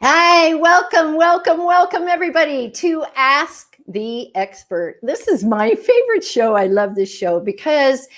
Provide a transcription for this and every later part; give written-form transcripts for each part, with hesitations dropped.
Hi, welcome everybody to Ask the Expert. This is my favorite show. I love this show because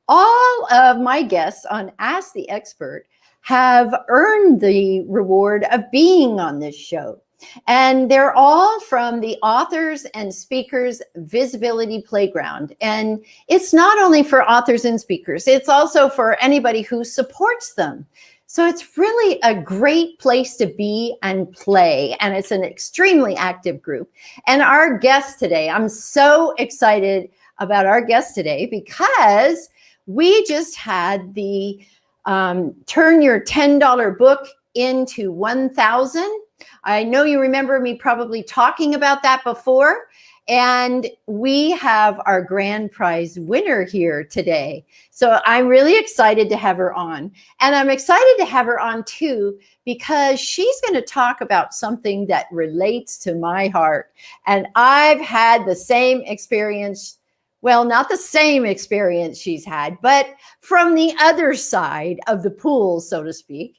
all of my guests on Ask the Expert have earned the reward of being on this show. And they're all from the Authors and Speakers Visibility Playground. And it's not only for authors and speakers, it's also for anybody who supports them. So it's really a great place to be and play. And it's an extremely active group. And our guest today, I'm so excited about our guest today because we just had the turn your $10 book into 1,000. I know you remember me probably talking about that before. And we have our grand prize winner here today. So I'm really excited to have her on. And I'm excited to have her on too, because she's going to talk about something that relates to my heart. And I've had the same experience. Well, not the same experience she's had, but from the other side of the pool, so to speak,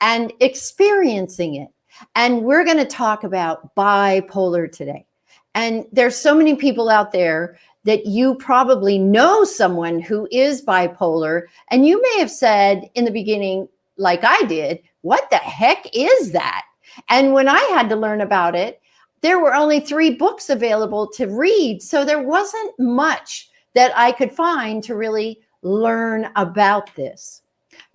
and experiencing it. And we're going to talk about bipolar today. And there's so many people out there that you probably know someone who is bipolar. And you may have said in the beginning, like I did, what the heck is that? And when I had to learn about it, there were only 3 books available to read. So there wasn't much that I could find to really learn about this.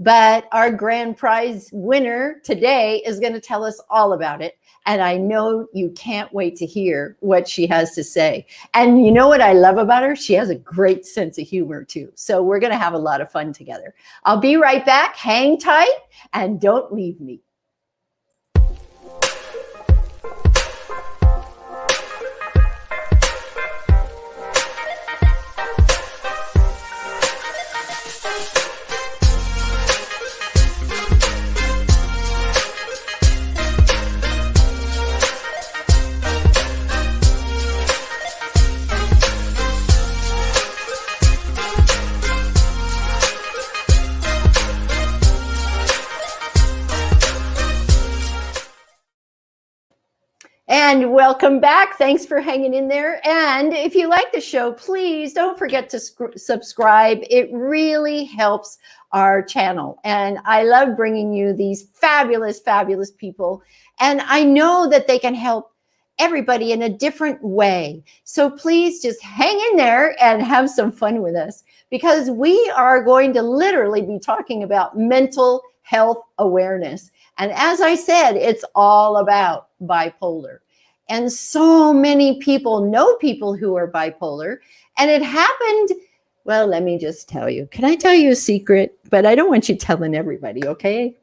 But our grand prize winner today is going to tell us all about it. And I know you can't wait to hear what she has to say. And you know what I love about her? She has a great sense of humor too. So we're going to have a lot of fun together. I'll be right back. Hang tight and don't leave me. And welcome back. Thanks for hanging in there. And if you like the show, please don't forget to subscribe. It really helps our channel. And I love bringing you these fabulous, fabulous people. And I know that they can help everybody in a different way. So please just hang in there and have some fun with us, because we are going to literally be talking about mental health awareness. And as I said, it's all about bipolar. And so many people know people who are bipolar. And it happened, well, let me just tell you. Can I tell you a secret? But I don't want you telling everybody, okay?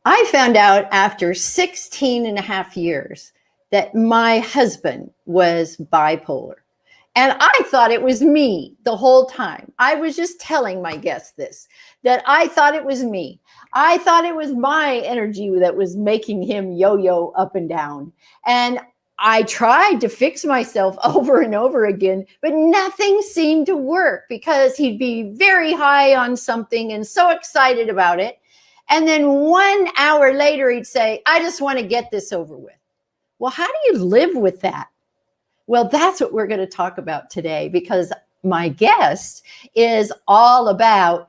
I found out after 16 and a half years that my husband was bipolar. And I thought it was me the whole time. I was just telling my guests this, that I thought it was me. I thought it was my energy that was making him yo-yo up and down. And I tried to fix myself over and over again, but nothing seemed to work, because he'd be very high on something and so excited about it. And then 1 hour later, he'd say, I just want to get this over with. Well, how do you live with that? Well, that's what we're going to talk about today, because my guest is all about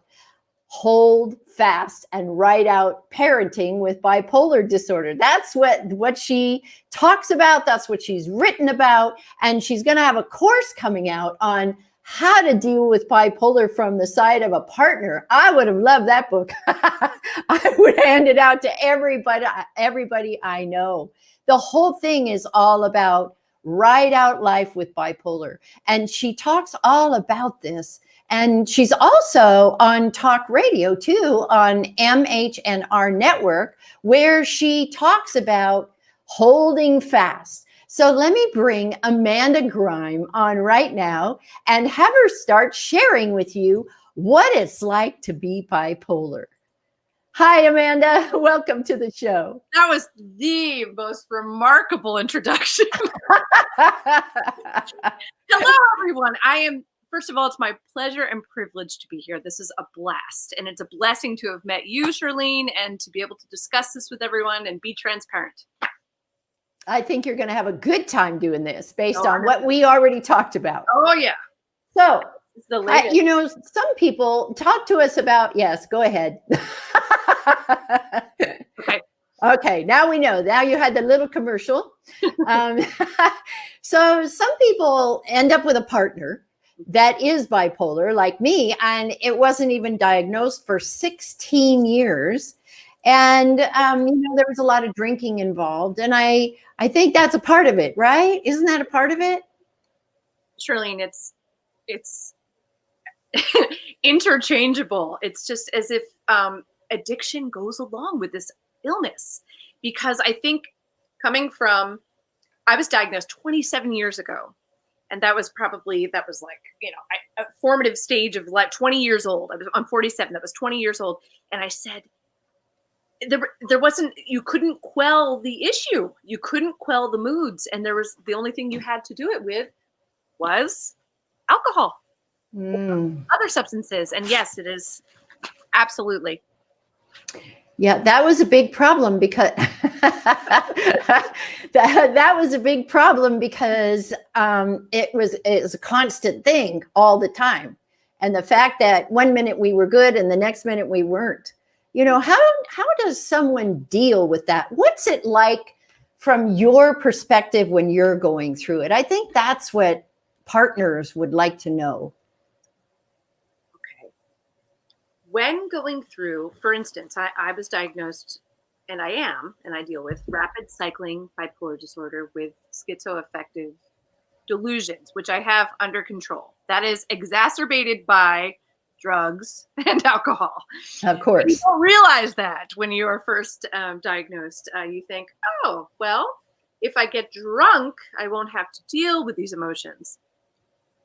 hold fast and write out parenting with bipolar disorder. That's what she talks about. That's what she's written about. And she's going to have a course coming out on how to deal with bipolar from the side of a partner. I would have loved that book. I would hand it out to everybody I know. The whole thing is all about write out life with bipolar. And she talks all about this. And she's also on talk radio too, on MHNR Network, where she talks about holding fast. So let me bring Amanda Grieme on right now and have her start sharing with you what it's like to be bipolar. Hi, Amanda. Welcome to the show. That was the most remarkable introduction. Hello, everyone. I am first of all, it's my pleasure and privilege to be here. This is a blast, and it's a blessing to have met you, Charlene, and to be able to discuss this with everyone and be transparent. I think you're going to have a good time doing this based Oh, on what we already talked about. Oh, yeah. So, It's the latest. you know, some people talk to us about, yes, go ahead. Okay. Okay, now we know. Now you had the little commercial. So some people end up with a partner that is bipolar, like me, and it wasn't even diagnosed for 16 years. And you know, there was a lot of drinking involved, and I think that's a part of it, right? Isn't that a part of it? Charlene, it's interchangeable. It's just as if addiction goes along with this illness, because I think coming from, I was diagnosed 27 years ago, and that was like, you know, a formative stage of like 20 years old. I'm 47. That was 20 years old, and I said, there wasn't, you couldn't quell the issue. You couldn't quell the moods. And the only thing you had to do it with was alcohol, other substances. And yes, it is absolutely. Yeah, that was a big problem because that was a big problem because it was a constant thing all the time. And the fact that one minute we were good and the next minute we weren't. You know, how does someone deal with that? What's it like from your perspective when you're going through it? I think that's what partners would like to know. Okay. When going through, for instance, I was diagnosed, and I deal with rapid cycling bipolar disorder with schizoaffective delusions, which I have under control. That is exacerbated by drugs and alcohol. Of course. You don't realize that when you are first diagnosed. You think, oh, well, if I get drunk, I won't have to deal with these emotions.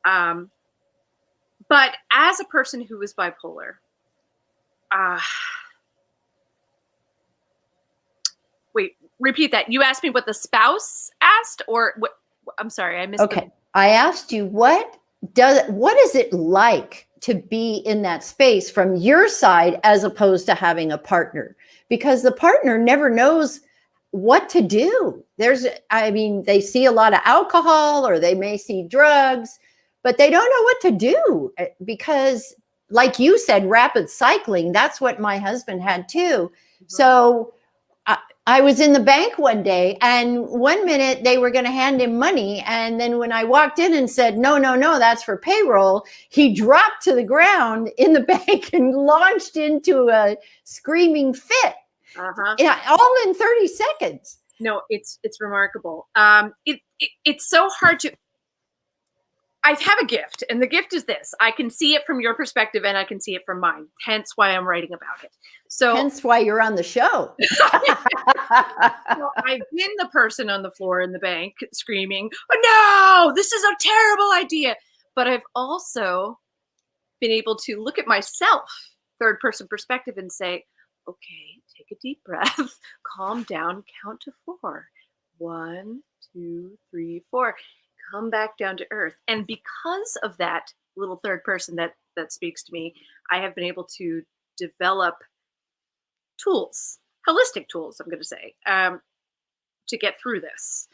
But as a person who was bipolar, wait, repeat that. You asked me what the spouse asked, or what? I'm sorry, I missed. Okay, I asked you what is it like to be in that space from your side as opposed to having a partner, because the partner never knows what to do. They see a lot of alcohol or they may see drugs, but they don't know what to do because, like you said, rapid cycling, that's what my husband had too. Mm-hmm. So I was in the bank one day, and 1 minute they were going to hand him money. And then when I walked in and said, no, that's for payroll, he dropped to the ground in the bank and launched into a screaming fit. Yeah, all in 30 seconds. No, it's remarkable. It's so hard to, I have a gift, and the gift is this. I can see it from your perspective and I can see it from mine. Hence why I'm writing about it. So hence why you're on the show. So I've been the person on the floor in the bank screaming, oh, no, this is a terrible idea. But I've also been able to look at myself, third person perspective, and say, okay, take a deep breath, calm down, count to 4. 1, 2, 3, 4. Come back down to earth. And because of that little third person that speaks to me, I have been able to develop tools, holistic tools, I'm going to say, to get through this,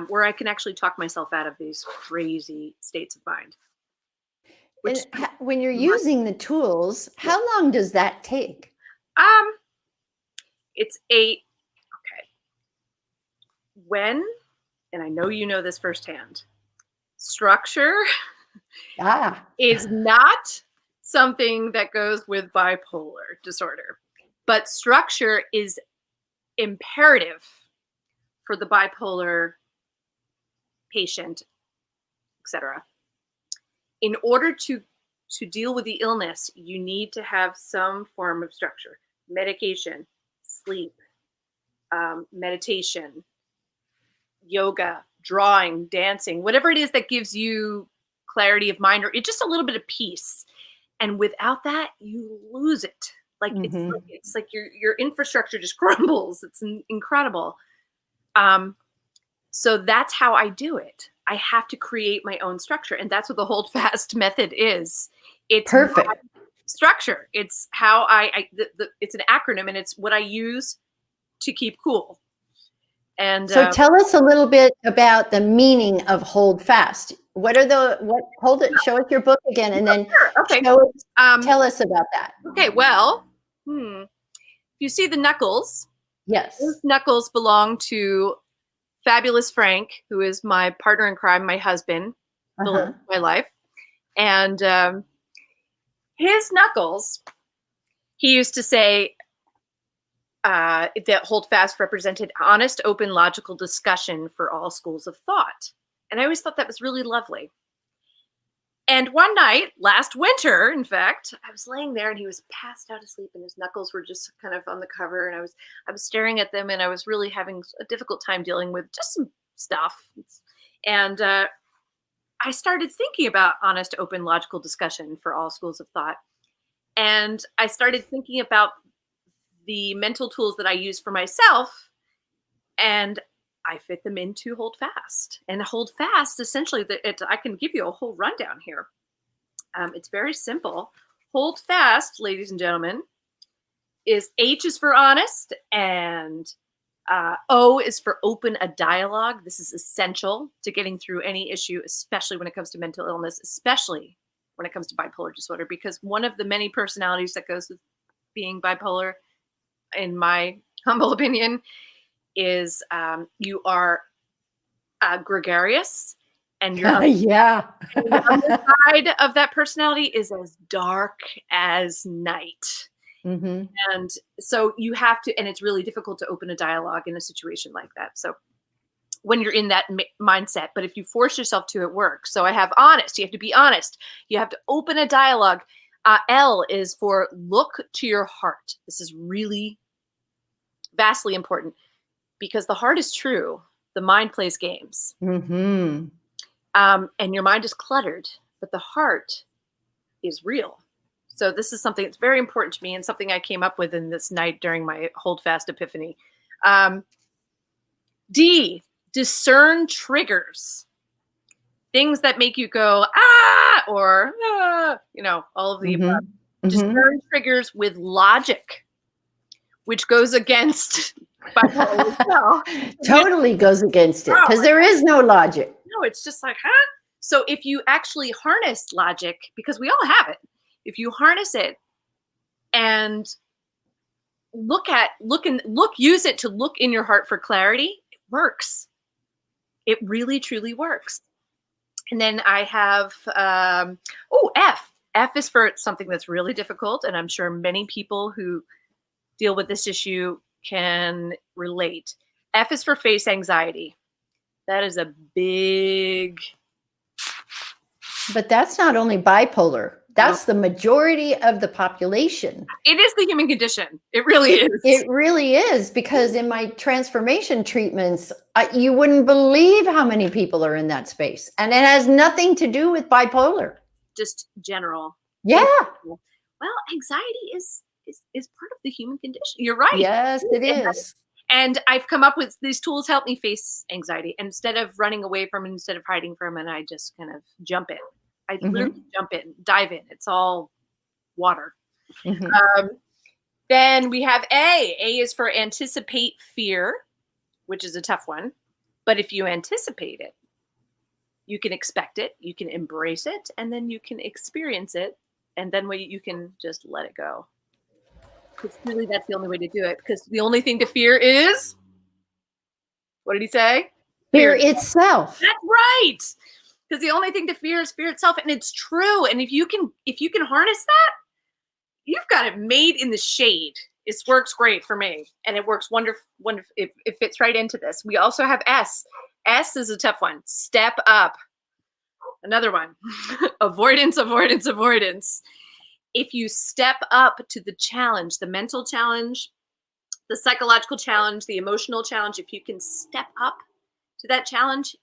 where I can actually talk myself out of these crazy states of mind. When you're using the tools, how long does that take? Okay. When, and I know you know this firsthand, structure is not something that goes with bipolar disorder, but structure is imperative for the bipolar patient, etc. In order to deal with the illness, you need to have some form of structure: medication, sleep, meditation, yoga, drawing, dancing, whatever it is that gives you clarity of mind, or just a little bit of peace. And without that, you lose it. Like, mm-hmm. it's like your infrastructure just crumbles. It's incredible. So that's how I do it. I have to create my own structure. And that's what the Hold-Fast method is. It's Perfect. my structure. It's how it's an acronym, and it's what I use to keep cool. And so tell us a little bit about the meaning of Hold-F.A.S.T. Hold it, show us your book again, and then okay. Tell us about that. Okay, well, you see the knuckles. Yes. Those knuckles belong to Fabulous Frank, who is my partner in crime, my husband, the love of my life. And his knuckles, he used to say that Hold-F.A.S.T. represented honest, open, logical discussion for all schools of thought. And I always thought that was really lovely. And one night, last winter, in fact, I was laying there and he was passed out asleep and his knuckles were just kind of on the cover. And I was staring at them and I was really having a difficult time dealing with just some stuff. And I started thinking about honest, open, logical discussion for all schools of thought. And I started thinking about the mental tools that I use for myself, and I fit them into Hold-F.A.S.T. And Hold-F.A.S.T. essentially, I can give you a whole rundown here. It's very simple. Hold-F.A.S.T., ladies and gentlemen, is H is for honest, and O is for open a dialogue. This is essential to getting through any issue, especially when it comes to mental illness, especially when it comes to bipolar disorder, because one of the many personalities that goes with being bipolar, in my humble opinion, is you are gregarious, and you're yeah. and the other side of that personality is as dark as night. And so you have to, and it's really difficult to open a dialogue in a situation like that. So when you're in that mindset, but if you force yourself to, it works. So I have honest, you have to be honest. You have to open a dialogue. L is for look to your heart. This is really vastly important because the heart is true. The mind plays games. And your mind is cluttered, but the heart is real. So this is something that's very important to me and something I came up with in this night during my Hold-F.A.S.T. epiphany. D, discern triggers. Things that make you go, ah, or, all of the above. Discern triggers with logic, which goes against bipolar as well. Totally goes against it because there is no logic. No, it's just like, huh? So if you actually harness logic, because we all have it, if you harness it and use it to look in your heart for clarity, it works. It really, truly works. And then I have, F. F is for something that's really difficult. And I'm sure many people who deal with this issue can relate. F is for face anxiety. That is a big. But that's not only bipolar. That's the majority of the population. It is the human condition. It really is. It really is, because in my transformation treatments, you wouldn't believe how many people are in that space. And it has nothing to do with bipolar. Just general. Yeah. Well, anxiety is part of the human condition. You're right. Yes, it is. And I've come up with these tools help me face anxiety. Instead of running away from it, instead of hiding from it, I just kind of jump in. I literally jump in, dive in. It's all water. Then we have A. A is for anticipate fear, which is a tough one. But if you anticipate it, you can expect it, you can embrace it, and then you can experience it. And then you can just let it go. Because really, that's the only way to do it. Because the only thing to fear is, what did he say? Fear itself. That's right. Because the only thing to fear is fear itself, and it's true. And if you can harness that, you've got it made in the shade. It works great for me, and it works wonderful. It fits right into this. We also have S. S is a tough one. Step up. Another one. Avoidance, avoidance, avoidance. If you step up to the challenge, the mental challenge, the psychological challenge, the emotional challenge, if you can step up to that challenge,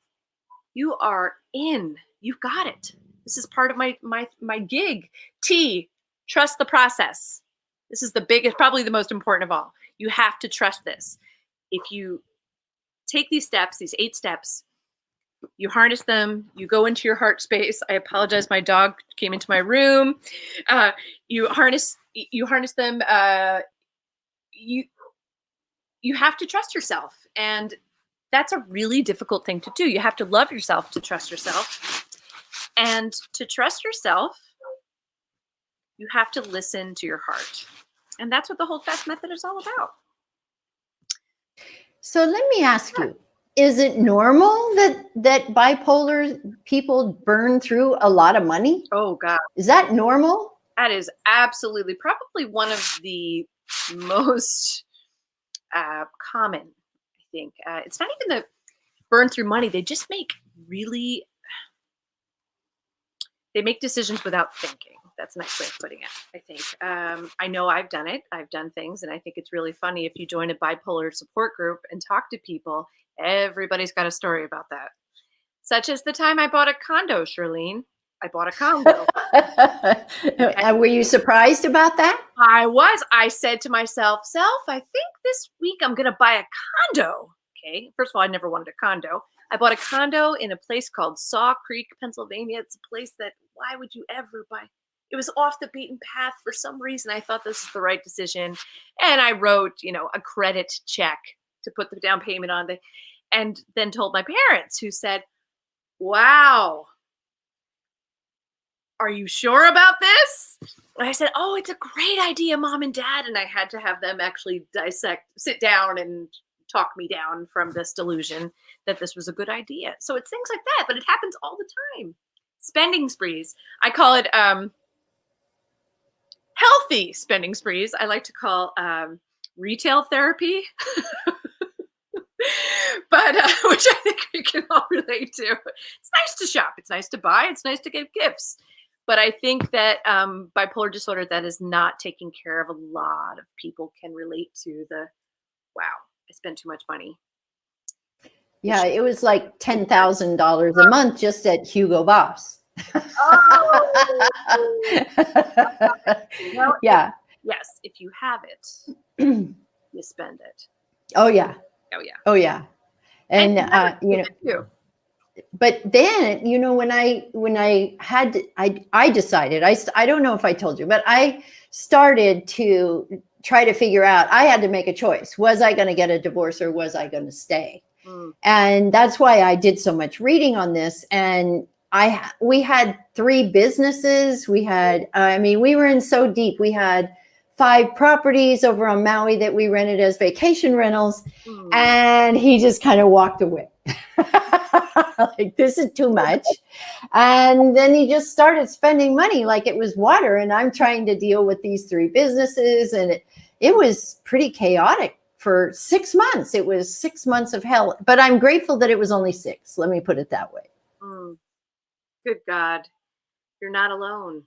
you are in. You've got it. This is part of my gig. T, trust the process. This is the biggest, probably the most important of all. You have to trust this. If you take these steps, these 8 steps. You harness them. You go into your heart space. I apologize. My dog came into my room. You harness them. You have to trust yourself. And that's a really difficult thing to do. You have to love yourself to trust yourself. And to trust yourself, you have to listen to your heart. And that's what the H.O.L.D.F.A.S.T method is all about. So let me ask you, is it normal that bipolar people burn through a lot of money? Oh, God. Is that normal? That is absolutely probably one of the most common, I think. It's not even the burn through money. They just make they make decisions without thinking. That's a nice way of putting it, I think. I know I've done it. I've done things, and I think it's really funny if you join a bipolar support group and talk to people, everybody's got a story about that. Such as the time I bought a condo, Charlene. I bought a condo. Were you surprised about that? I was. I said to myself, I think this week I'm going to buy a condo. Okay. First of all, I never wanted a condo. I bought a condo in a place called Saw Creek, Pennsylvania. It's a place that, why would you ever buy? It was off the beaten path for some reason. I thought this was the right decision. And I wrote, a credit check to put the down payment on and then told my parents, who said, wow, are you sure about this? And I said, oh, it's a great idea, Mom and Dad. And I had to have them actually sit down and talk me down from this delusion that this was a good idea. So it's things like that, but it happens all the time. Spending sprees. I call it healthy spending sprees. I like to call retail therapy. But which I think we can all relate to. It's nice to shop. It's nice to buy. It's nice to give gifts. But I think that bipolar disorder that is not taking care of a lot of people can relate to the, wow, I spent too much money. Yeah, it was like $10,000 a month just at Hugo Boss. Oh. Well, yeah. Yes, if you have it, you spend it. Oh yeah. Oh yeah. Oh yeah. And but then, when I had, I decided, I don't know if I told you, but I started to try to figure out, I had to make a choice. Was I going to get a divorce or was I going to stay? And that's why I did so much reading on this. And we had 3 businesses. We had, we were in so deep. We had 5 properties over on Maui that we rented as vacation rentals. And he just kind of walked away. Like, this is too much. And then he just started spending money like it was water. And I'm trying to deal with these 3 businesses. And it was pretty chaotic for 6 months. It was 6 months of hell. But I'm grateful that it was only 6. Let me put it that way. Good God. You're not alone.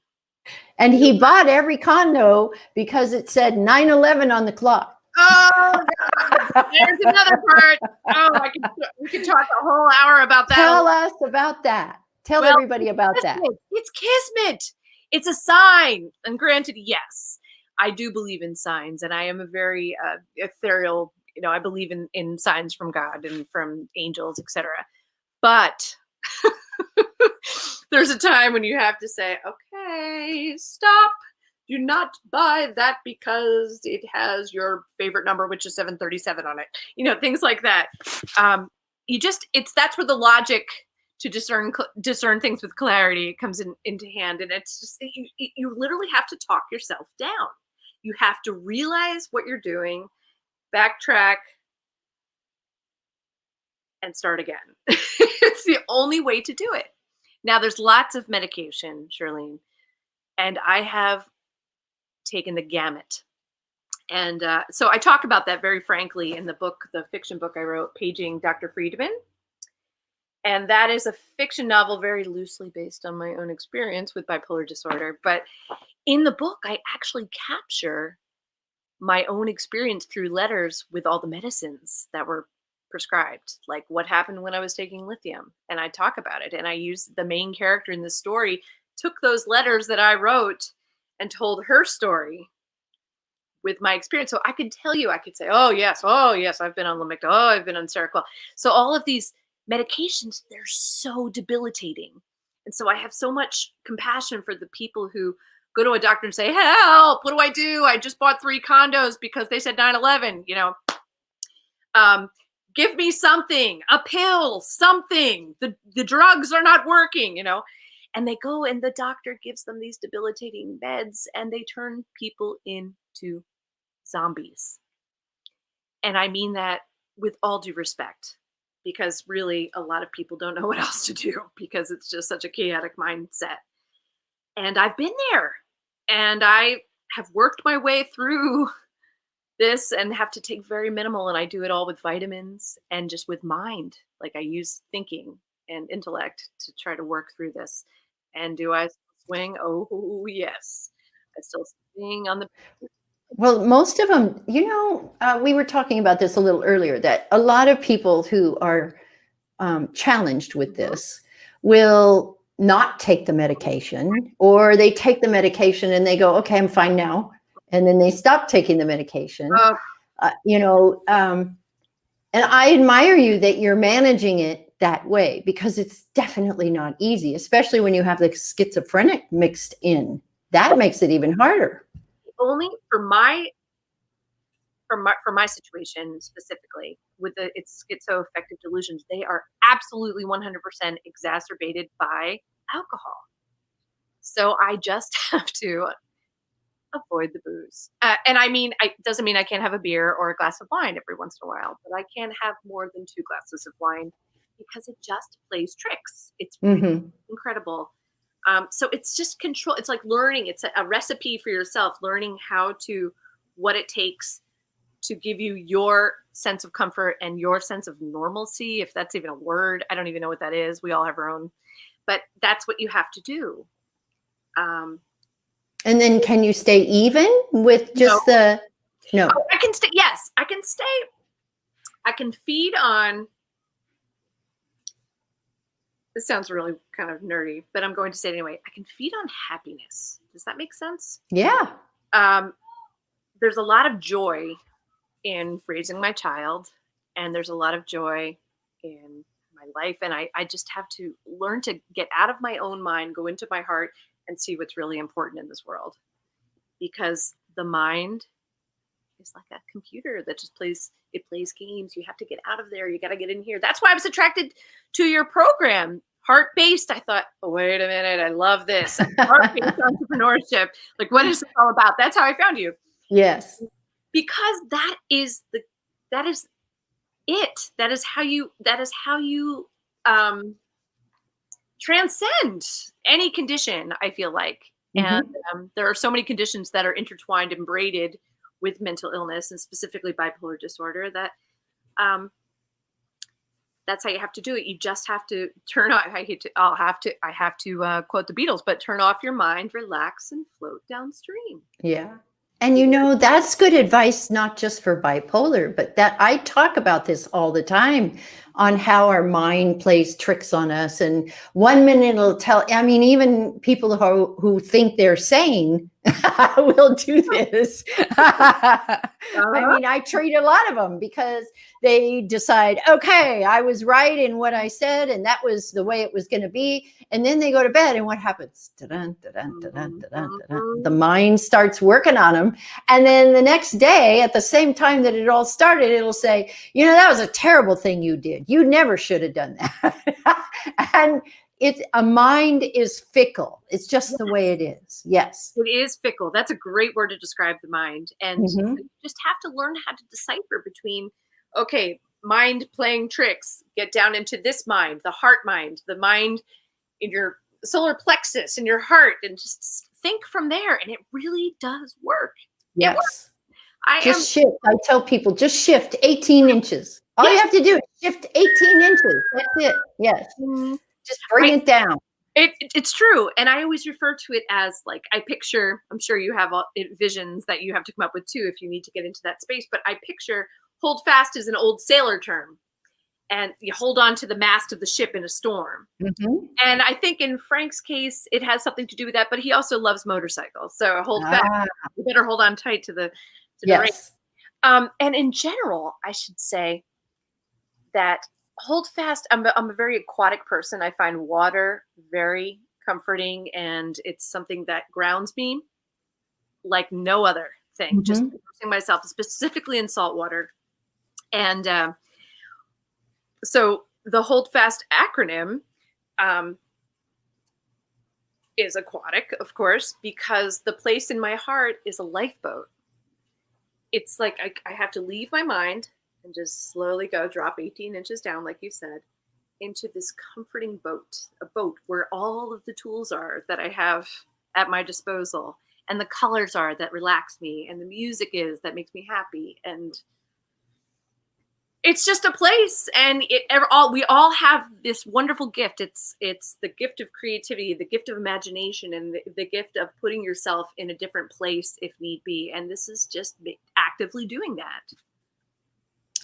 And he bought every condo because it said 9/11 on the clock. Oh, God. There's another part. Oh, we could talk a whole hour about that. Tell us about that. Tell everybody about that. It's kismet. It's a sign. And granted, yes, I do believe in signs, and I am a very ethereal, I believe in signs from God and from angels, etc. But there's a time when you have to say, okay, stop. Do not buy that because it has your favorite number, which is 737 on it. Things like that. That's where the logic to discern things with clarity comes into hand. And it's just, you literally have to talk yourself down. You have to realize what you're doing, backtrack, and start again. It's the only way to do it. Now, there's lots of medication, Charlene, and I have taken the gamut. And so I talk about that very frankly in the book, the fiction book I wrote, Paging Dr. Freedman. And that is a fiction novel very loosely based on my own experience with bipolar disorder. But in the book, I actually capture my own experience through letters with all the medicines that were prescribed, like what happened when I was taking lithium. And I talk about it. And I use the main character in the story, took those letters that I wrote and told her story with my experience. So I could tell you, I could say, oh yes, I've been on Lamictal, oh, I've been on Seroquel. So all of these medications, they're so debilitating. And so I have so much compassion for the people who go to a doctor and say, help, what do I do? I just bought 3 condos because they said 9/11, give me something, a pill, something. The drugs are not working, And they go and the doctor gives them these debilitating meds and they turn people into zombies. And I mean that with all due respect, because really a lot of people don't know what else to do because it's just such a chaotic mindset. And I've been there and I have worked my way through this and have to take very minimal, and I do it all with vitamins and just with mind. Like I use thinking and intellect to try to work through this. And do I swing? Oh yes, I still swing on the. Well, most of them, we were talking about this a little earlier, that a lot of people who are challenged with this will not take the medication, or they take the medication and they go, okay, I'm fine now. And then they stop taking the medication, and I admire you that you're managing it that way, because it's definitely not easy, especially when you have the schizophrenic mixed in. That makes it even harder. Only for my situation specifically with its schizoaffective delusions, they are absolutely 100% exacerbated by alcohol. So I just have to avoid the booze. And I mean, it doesn't mean I can't have a beer or a glass of wine every once in a while, but I can't have more than 2 glasses of wine because it just plays tricks. It's incredible. So it's just control. It's like learning. It's a recipe for yourself, learning what it takes to give you your sense of comfort and your sense of normalcy, if that's even a word. I don't even know what that is. We all have our own, but that's what you have to do. And then can you stay even with just no? Oh, I can stay. Yes, I can stay. I can feed on. This sounds really kind of nerdy, but I'm going to say it anyway. I can feed on happiness. Does that make sense? Yeah. There's a lot of joy in raising my child, and there's a lot of joy in my life. And I just have to learn to get out of my own mind, go into my heart, and see what's really important in this world. Because the mind is like a computer that just plays games. You have to get out of there. You got to get in here. That's why I was attracted to your program, Heart-Based. I thought, oh, wait a minute, I love this. Heart-based entrepreneurship. Like, what is it all about? That's how I found you. Yes. Because that is it. That is how you transcend any condition, I feel like. And there are so many conditions that are intertwined and braided with mental illness, and specifically bipolar disorder, that that's how you have to do it. You just have to turn off. I have to quote the Beatles, but turn off your mind, relax, and float downstream. Yeah. And that's good advice, not just for bipolar, but that I talk about this all the time, on how our mind plays tricks on us. And one minute it'll tell, even people who think they're sane will do this. I treat a lot of them because they decide, okay, I was right in what I said, and that was the way it was going to be. And then they go to bed, and what happens? Da-dun, da-dun, da-dun, da-dun, da-dun. The mind starts working on them. And then the next day, at the same time that it all started, it'll say, that was a terrible thing you did. You never should have done that. And a mind is fickle. It's just the way it is. Yes. It is fickle. That's a great word to describe the mind. And you just have to learn how to decipher between, okay, mind playing tricks, get down into this mind, the heart mind, the mind in your solar plexus, in your heart, and just think from there. And it really does work. Yes. Shift. I tell people, just shift 18 inches. All you have to do is shift 18 inches. That's it. Yes. Just bring it down. It's true. And I always refer to it as, like, I picture, I'm sure you have visions that you have to come up with too if you need to get into that space, but I picture hold fast is an old sailor term. And you hold on to the mast of the ship in a storm. And I think in Frank's case, it has something to do with that, but he also loves motorcycles. So hold fast. You better hold on tight to Yes. And in general, I should say that Hold.F.A.S.T, I'm a very aquatic person. I find water very comforting, and it's something that grounds me like no other thing. Just Mhm. immersing myself specifically in salt water. And so the Hold.F.A.S.T acronym um, is aquatic, of course, because the place in my heart is a lifeboat. It's like I have to leave my mind and just slowly drop 18 inches down, like you said, into this comforting boat, a boat where all of the tools are that I have at my disposal, and the colors are that relax me, and the music is that makes me happy. And it's just a place, and we all have this wonderful gift. It's the gift of creativity, the gift of imagination, and the gift of putting yourself in a different place if need be. And this is just actively doing that.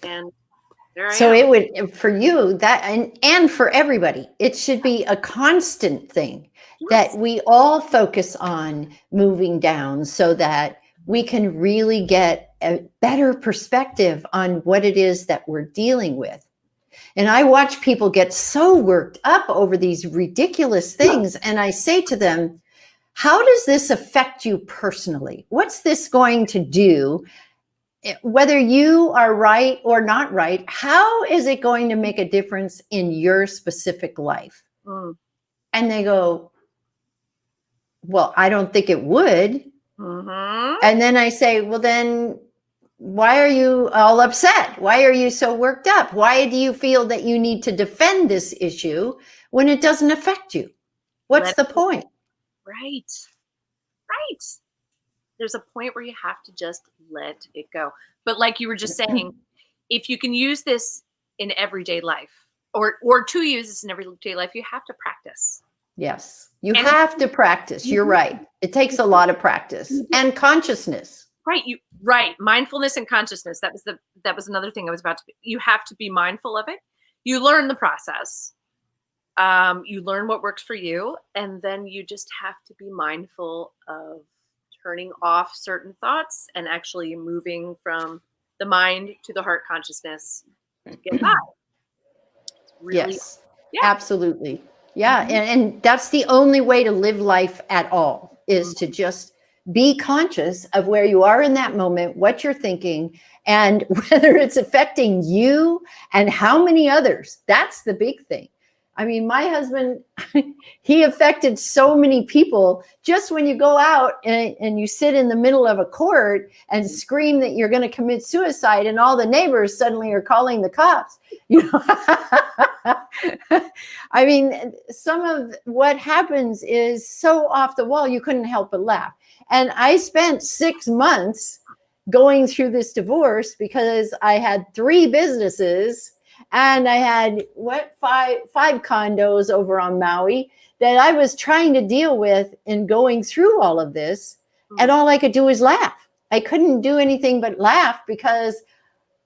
And there I So am. it would, for you, that, and for everybody, it should be a constant thing that Yes. we all focus on moving down so that we can really get a better perspective on what it is that we're dealing with. And I watch people get so worked up over these ridiculous things. And I say to them, how does this affect you personally? What's this going to do? Whether you are right or not right, how is it going to make a difference in your specific life? Mm. And they go, well, I don't think it would. Mm-hmm. And then I say, well, then why are you all upset? Why are you so worked up? Why do you feel that you need to defend this issue when it doesn't affect you? What's Let the it go. point? Right. Right. There's a point where you have to just let it go. But like you were just saying, if you can use this in everyday life, or to use this in everyday life, you have to practice. Yes, you And have to practice. You're right. It takes a lot of practice and consciousness. right. Mindfulness and consciousness. That was another thing I was about to. You have to be mindful of it. You learn the process. You learn what works for you, and then you just have to be mindful of turning off certain thoughts and actually moving from the mind to the heart consciousness to get by. It's really, Yes, yeah. absolutely. Yeah. And that's the only way to live life at all, is to just be conscious of where you are in that moment, what you're thinking, and whether it's affecting you and how many others. That's the big thing. I mean, my husband, he affected so many people. Just when you go out and you sit in the middle of a court and scream that you're going to commit suicide, and all the neighbors suddenly are calling the cops. You know, I mean, some of what happens is so off the wall, you couldn't help but laugh. And I spent 6 months going through this divorce because I had 3 businesses and I had five condos over on Maui that I was trying to deal with in going through all of this. And all I could do was laugh. I couldn't do anything but laugh because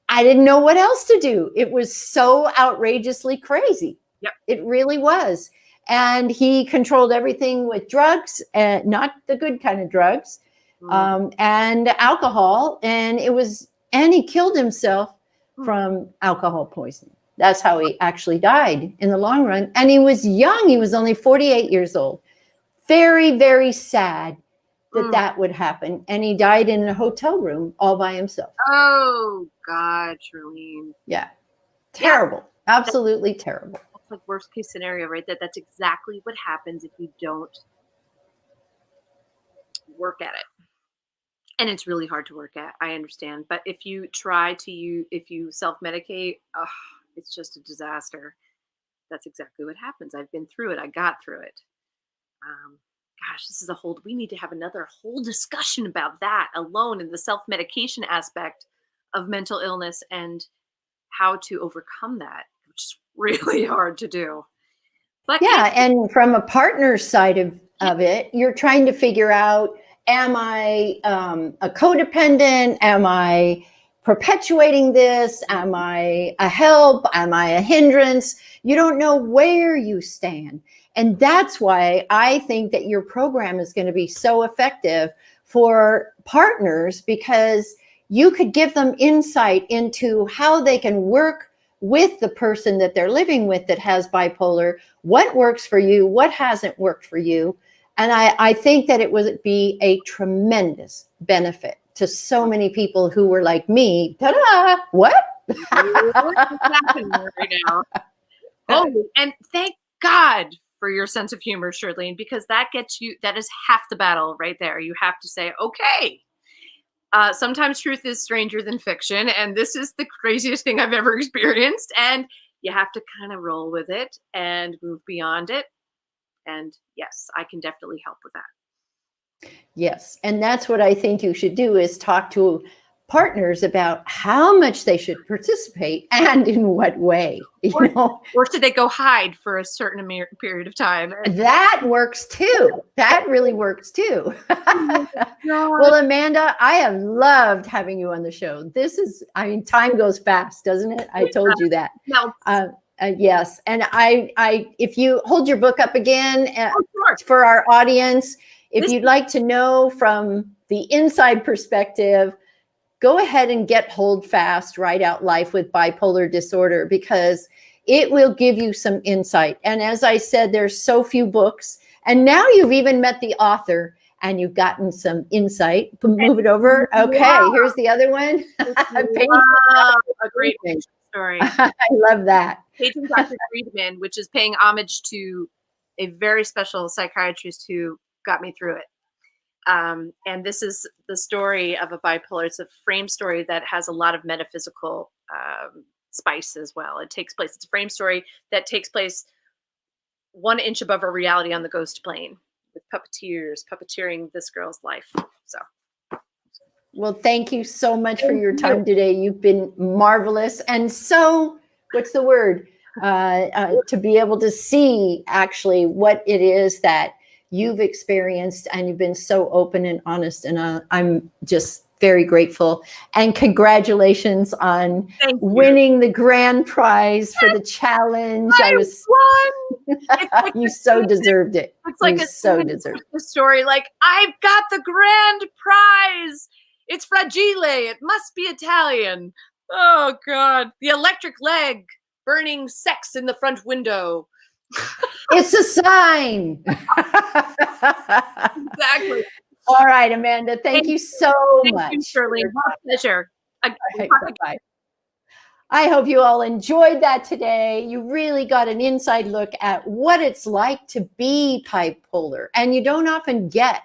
I didn't know what else to do. It was so outrageously crazy. Yep. It really was. And he controlled everything with drugs, not the good kind of drugs, and alcohol. And he killed himself from alcohol poisoning. That's how he actually died in the long run. And he was young. He was only 48 years old. Very, very sad that would happen. And he died in a hotel room all by himself. Oh God, Charlene. Yeah. Terrible. Yeah. Absolutely terrible. That's like worst case scenario, right? That's exactly what happens if you don't work at it. And it's really hard to work at, I understand. But if you if you self-medicate, it's just a disaster. That's exactly what happens. I've been through it. I got through it. Gosh, we need to have another whole discussion about that alone, in the self-medication aspect of mental illness and how to overcome that, which is really hard to do. But yeah, and from a partner's side of it, you're trying to figure out, am I a codependent? Am I perpetuating this? Am I a help? Am I a hindrance? You don't know where you stand. And that's why I think that your program is going to be so effective for partners, because you could give them insight into how they can work with the person that they're living with that has bipolar, what works for you, what hasn't worked for you. And I think that it would be a tremendous benefit to so many people who were like me. Ta-da! What? What's happening right now? Oh, and thank God for your sense of humor, Shirlene, because that is half the battle right there. You have to say, okay, sometimes truth is stranger than fiction, and this is the craziest thing I've ever experienced, and you have to kind of roll with it and move beyond it. And yes, I can definitely help with that. Yes. And that's what I think you should do, is talk to partners about how much they should participate and in what way, or should they go hide for a certain period of time? That works too. That really works too. Well, Amanda, I have loved having you on the show. Time goes fast, doesn't it? I told you that. No. Yes. And if you hold your book up again sure. For our audience, if you'd like to know from the inside perspective, go ahead and get H.O.L.D.F.A.S.T, Write Out Life with Bipolar Disorder, because it will give you some insight. And as I said, there's so few books. And now you've even met the author and you've gotten some insight. Move it over. Okay, here's the other one. Wow, a great story. I love that. Paging Dr. Freedman, which is paying homage to a very special psychiatrist who got me through it. And this is the story of a bipolar. It's a frame story that has a lot of metaphysical spice as well. It's a frame story that takes place 1 inch above our reality on the ghost plane, with puppeteers puppeteering this girl's life. So, well, thank you so much for your time today. You've been marvelous. And so, what's the word? To be able to see actually what it is that you've experienced, and you've been so open and honest, and I'm just very grateful. And congratulations on winning the grand prize for the challenge. I won. You so deserved it. It's like a story. Like, I've got the grand prize. It's fragile. It must be Italian. Oh God, the electric leg burning sex in the front window. It's a sign. Exactly. All right, Amanda. Thank you so much. Thank you, Shirley. My pleasure. Bye-bye. I hope you all enjoyed that today. You really got an inside look at what it's like to be bipolar. And you don't often get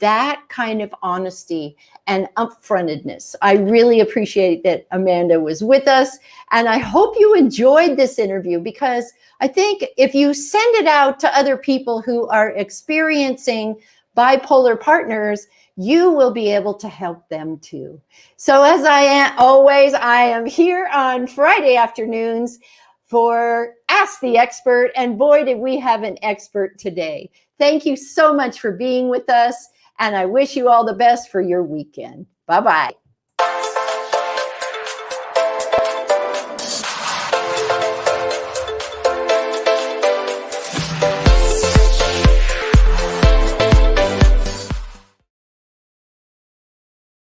that kind of honesty and upfrontedness. I really appreciate that Amanda was with us. And I hope you enjoyed this interview, because I think if you send it out to other people who are experiencing bipolar partners, you will be able to help them too. So as I am here on Friday afternoons for Ask the Expert. And boy, did we have an expert today. Thank you so much for being with us. And I wish you all the best for your weekend. Bye-bye.